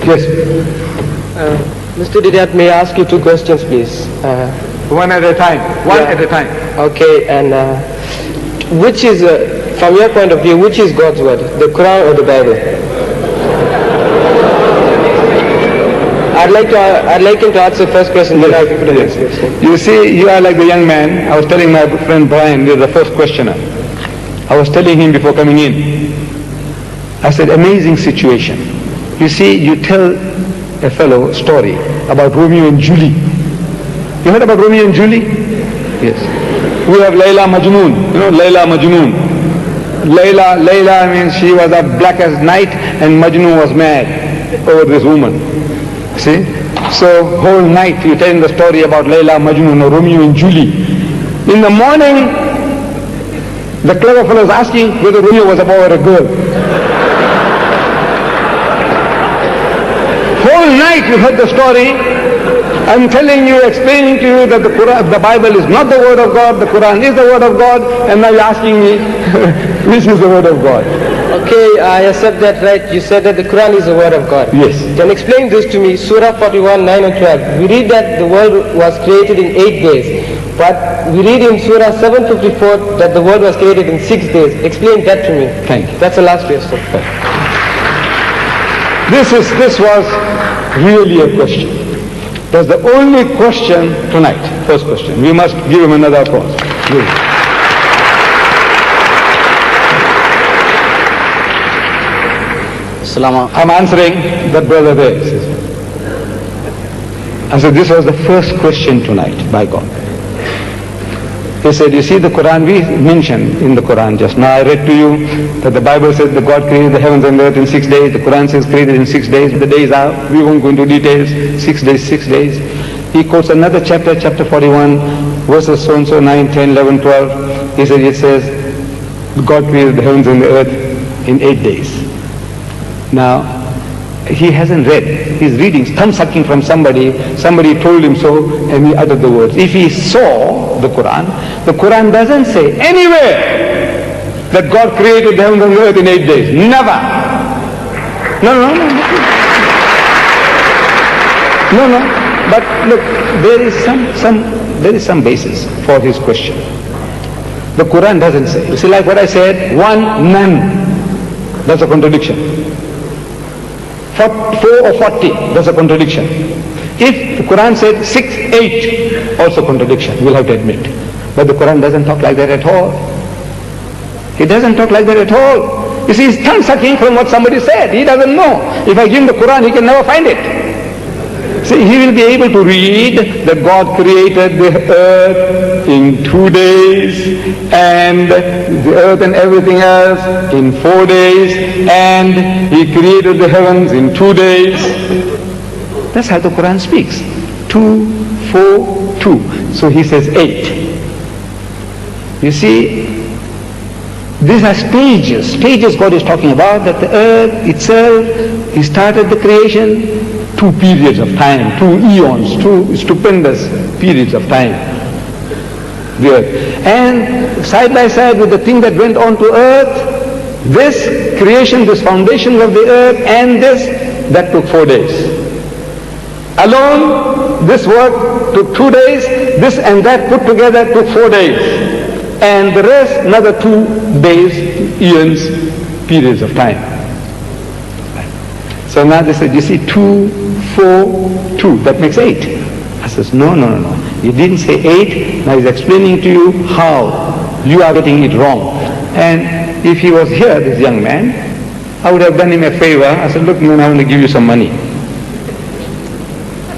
Yes. Mr. Didat, may I ask you two questions, please? One at a time. One at a time. Okay, and which is, from your point of view, which is God's word, the Quran or the Bible? I'd like him to answer the first question, then I'll put the next question. You see, you are like the young man. I was telling my friend Brian, you're the first questioner. I was telling him before coming in. I said, amazing situation. You see, you tell a fellow a story about Romeo and Julie. You heard about Romeo and Julie? Yes. We have Layla Majnoon. You know Layla Majnoon. Layla means she was as black as night, and Majnoon was mad over this woman. See? So whole night you telling the story about Layla Majnoon or Romeo and Julie. In the morning, the clever fellow is asking whether Romeo was a boy or a girl. Whole night you heard the story. I'm telling you, explaining to you that the Quran, the Bible is not the word of God, the Quran is the word of God, and now you're asking me which is the word of God. Okay, I accept that, right? You said that the Quran is the word of God. Yes. Then explain this to me. Surah 41, 9 and 12. We read that the world was created in 8 days. But we read in Surah 754 that the world was created in 6 days. Explain that to me. Thank you. That's the last question. This was really a question. That's the only question tonight. First question. We must give him another applause. I'm answering that brother there. I said, this was the first question tonight, by God. He said, you see the Quran, we mentioned in the Quran just now, I read to you that the Bible says that God created the heavens and the earth in 6 days. The Quran says created in 6 days. The days are, we won't go into details, 6 days, 6 days. He quotes another chapter, chapter 41, verses so and so, 9, 10, 11, 12. He said, it says, God created the heavens and the earth in 8 days. Now, he hasn't read. He's reading, thumb sucking from somebody. Somebody told him so, and he uttered the words. If he saw the Quran doesn't say anywhere that God created the heavens and the earth in 8 days. Never. No. But look, there is some basis for his question. The Quran doesn't say. You see, like what I said, one, none. That's a contradiction. 4 or 40, that's a contradiction. If the Quran said 6, 8, also contradiction, we'll have to admit. But the Quran doesn't talk like that at all. It doesn't talk like that at all. You see, he's tongue sucking from what somebody said. He doesn't know. If I give him the Quran, he can never find it. See, he will be able to read that God created the earth in 2 days, and the earth and everything else in 4 days, and he created the heavens in 2 days. That's how the Quran speaks. 2, 4, 2. So he says 8. You see, these are stages. Stages God is talking about, that the earth itself, he started the creation, 2 periods of time, 2 eons, 2 stupendous periods of time. The earth. And side by side with the thing that went on to earth, this creation, this foundation of the earth, and this, that took 4 days. Alone, this work took 2 days, this and that put together took 4 days. And the rest, another 2 days, eons, periods of time. So now they said, you see, 2, 4, 2, that makes 8. I says, no. You didn't say 8. Now he's explaining to you how you are getting it wrong. And if he was here, this young man, I would have done him a favor. I said, look, man, I want to give you some money.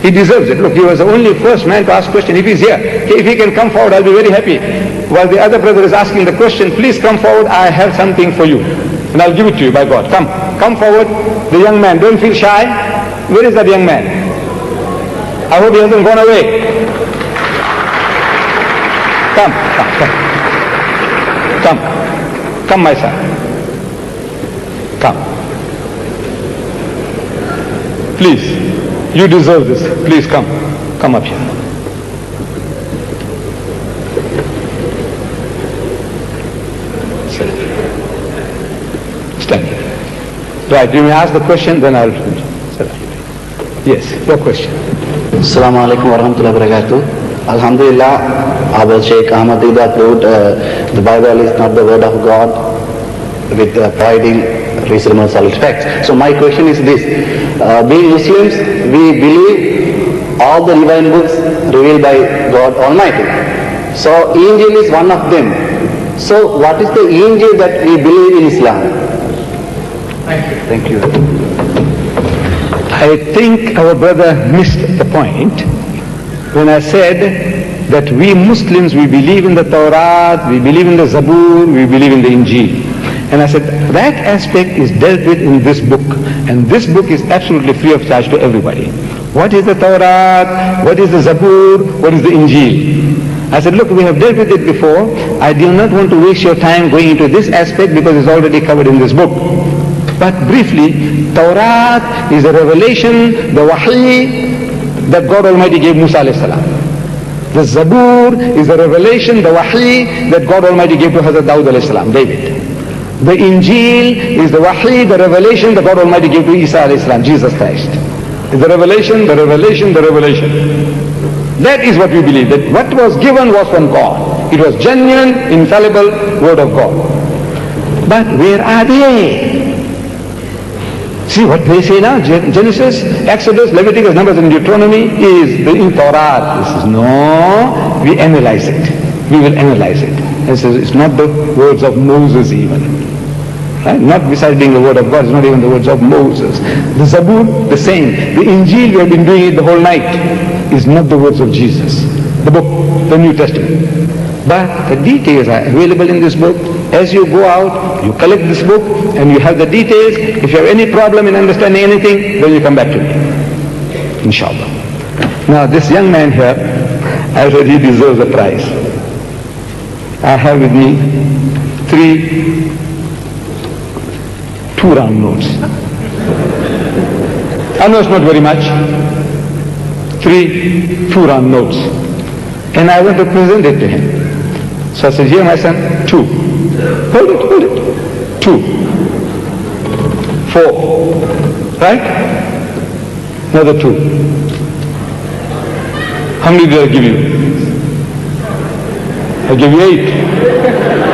He deserves it. Look, he was the only first man to ask question. If he's here, if he can come forward, I'll be very happy. While the other brother is asking the question, please come forward, I have something for you. And I'll give it to you, by God. Come forward. The young man, don't feel shy. Where is that young man? I hope he hasn't gone away. Come, my son. Come. Please, you deserve this. Please come up here. Stand. Right, you may ask the question, then I'll... Yes, your question. Assalamu alaikum wa rahmatullahi wa barakatuh. Alhamdulillah, our Sheikh Ahmad Dida proved the Bible is not the word of God with providing reasonable solid facts. So my question is this, being Muslims, we believe all the divine books revealed by God Almighty. So Injil is one of them. So what is the Injil that we believe in Islam? Thank you. I think our brother missed the point when I said that we Muslims, we believe in the Torah, we believe in the Zabur, we believe in the Injil. And I said that aspect is dealt with in this book, and this book is absolutely free of charge to everybody. What is the Torah? What is the Zabur? What is the Injil? I said, look, we have dealt with it before. I do not want to waste your time going into this aspect because it's already covered in this book. But briefly, Torah is a revelation, the wahi that God Almighty gave Musa alayhi salam. The Zabur is a revelation, the wahi that God Almighty gave to Hazrat Dawud alayhi salam, David. The Injil is the wahi, the revelation that God Almighty gave to Isa alayhi salam, Jesus Christ. It's the revelation, the revelation, the revelation. That is what we believe, that what was given was from God. It was genuine, infallible word of God. But where are they? See what they say now, Genesis, Exodus, Leviticus, Numbers and Deuteronomy is in Torah. This is no, we analyze it. We will analyze it. And so it's not the words of Moses even. Right? Not besides being the word of God, it's not even the words of Moses. The Zabur, the same. The Injil, we have been doing it the whole night, is not the words of Jesus. The book, the New Testament. But the details are available in this book. As you go out, you collect this book and you have the details. If you have any problem in understanding anything, then you come back to me. Inshallah. Now this young man here, I said he deserves a prize. I have with me 2 round notes. I know it's not very much. 2 round notes. And I went to present it to him. So I said, here my son, 2. Hold it. 2. 4. Right? Another 2. How many did I give you? I gave you 8.